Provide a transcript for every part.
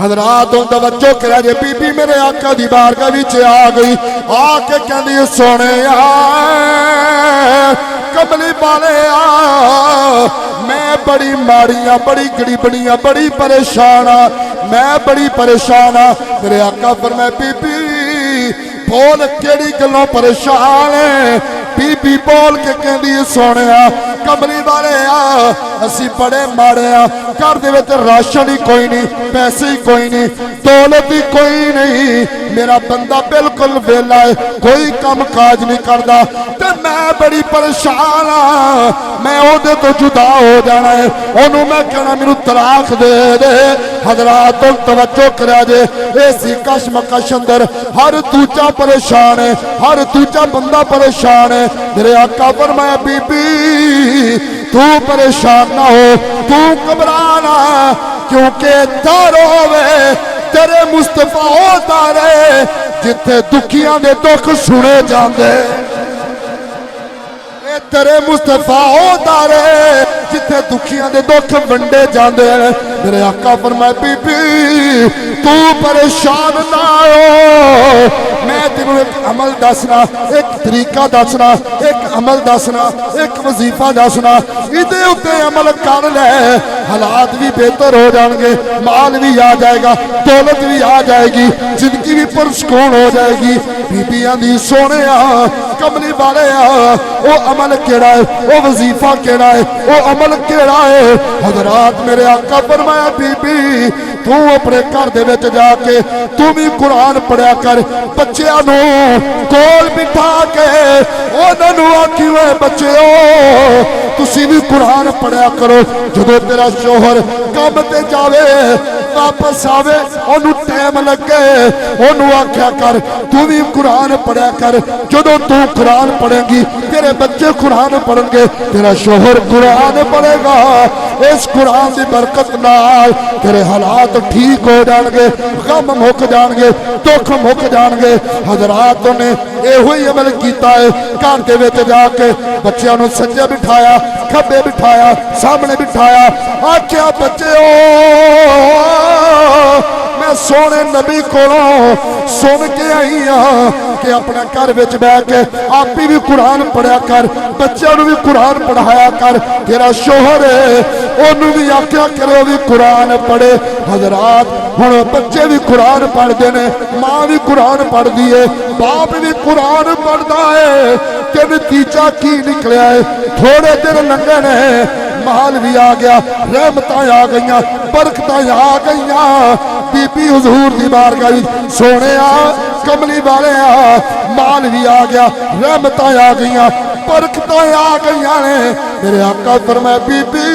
हजरात तवज्जो करा जे बीबी मेरे आका दी बारगाह विच आ गई, आके कहंदी सोने कमली वाले मैं बड़ी माड़िया बड़ी गरीबनिया बड़ी परेशान मैं बड़ी परेशान मेरे आका फरमाया बीबी बोल केड़ी गल्लों परेशान है। बीबी बोल के कहंदी सोने कमली वाले असी बड़े माड़े घर दे विच राशन ही कोई नहीं, पैसे ही कोई नहीं, दौलत ही कोई नहीं, मेरा बंदा बिल्कुल वेला है, कोई काम काज नहीं करता ते मैं बड़ी परेशान मैं ओदे तो जुदा हो जाना है, ओनू मैं कहना मैनू तलाक दे दे। हजरात तवज्जो करा जे ऐसी कशमकश अंदर हर दूजा परेशान है, हर दूजा बंदा परेशान है। मेरे आका फरमाया बीबी तू परेशान ना हो, तू घबराना क्योंकि तारो वे तेरे मुस्तफा होता रहे जिथे दुखियां दे दुख सुने जाते, तेरे मुस्तफा होता रहे जिथे दुखियां दे दुख वंडे जाते। मेरे आका फरमाए बीबी तू परेशान ना हो, मैं तेनू एक अमल दसना, एक तरीका दसना, एक अमल दसना, एक वजीफा दसना, इहदे उत्ते अमल कर ले हालात भी बेहतर हो जाएंगे, माल भी आ जाएगा, दौलत भी आ जाएगी, जिंदगी भी पुरसकून हो जाएगी। बीबियां दी सोने कमली वाले वो अमल केड़ा है, वो वजीफा केड़ा है, वो अमल केड़ा है। हजरात मेरे आका फरमाया बीबी तू अपने घर दे विच जाके तू भी कुरान पढ़िया कर, बच्चियां नू कोल बिठा के उन्हां नू आखी वे बच्चिओ तुसी भी कुरान पढ़िया करो, जदों तेरा शोहर काम ते जावे वापस आवे ओनू टाइम लगे ओनू आख्या कर तू भी कुरान पढ़िया कर, जदों तू कुरान पढ़ेगी तेरे बच्चे कुरान पढ़ेंगे, तेरा शोहर कुरान पढ़ेगा, इस कुरान की बरकत नाल तेरे हालात ठीक हो जाएंगे, गम मुक जाएंगे, दुख मुक जाएंगे। हजरात ने यो ही अमल किया है, घर के विच जाके बच्चों को सज्जे बिठाया, खब्बे बिठाया, सामने बिठाया, आख्या बच्चे मैं सोने नबी कोलों सुन के आई हाँ कि अपने घर विच बह के आप भी कुरान पढ़िया कर, बच्चों भी कुरान पढ़ाया कर, तेरा शोहर है ओनू भी आख्या करो भी कुरान पढ़े। हजरात हुण बच्चे भी कुरान पढ़ते हैं, माँ भी कुरान पढ़ती है, बाप भी कुरान पढ़ता है, कि नतीजा की निकलिया है। थोड़े दिन लंघे ने माल भी आ गया, रहमत आ गई, बरकत आ गई। बीबी हुजूर दी बारगाह सोने कमली वाले माल भी आ गया, रहमत आ गई, बरकत आ गई ने। मेरे आका फरमाया बीबी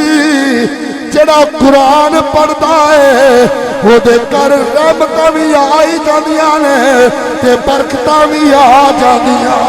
जेड़ा कुरान पढ़ता है ओदे घर रहमत भी आई जांदियां ने ते बरकत भी आ जांदियां।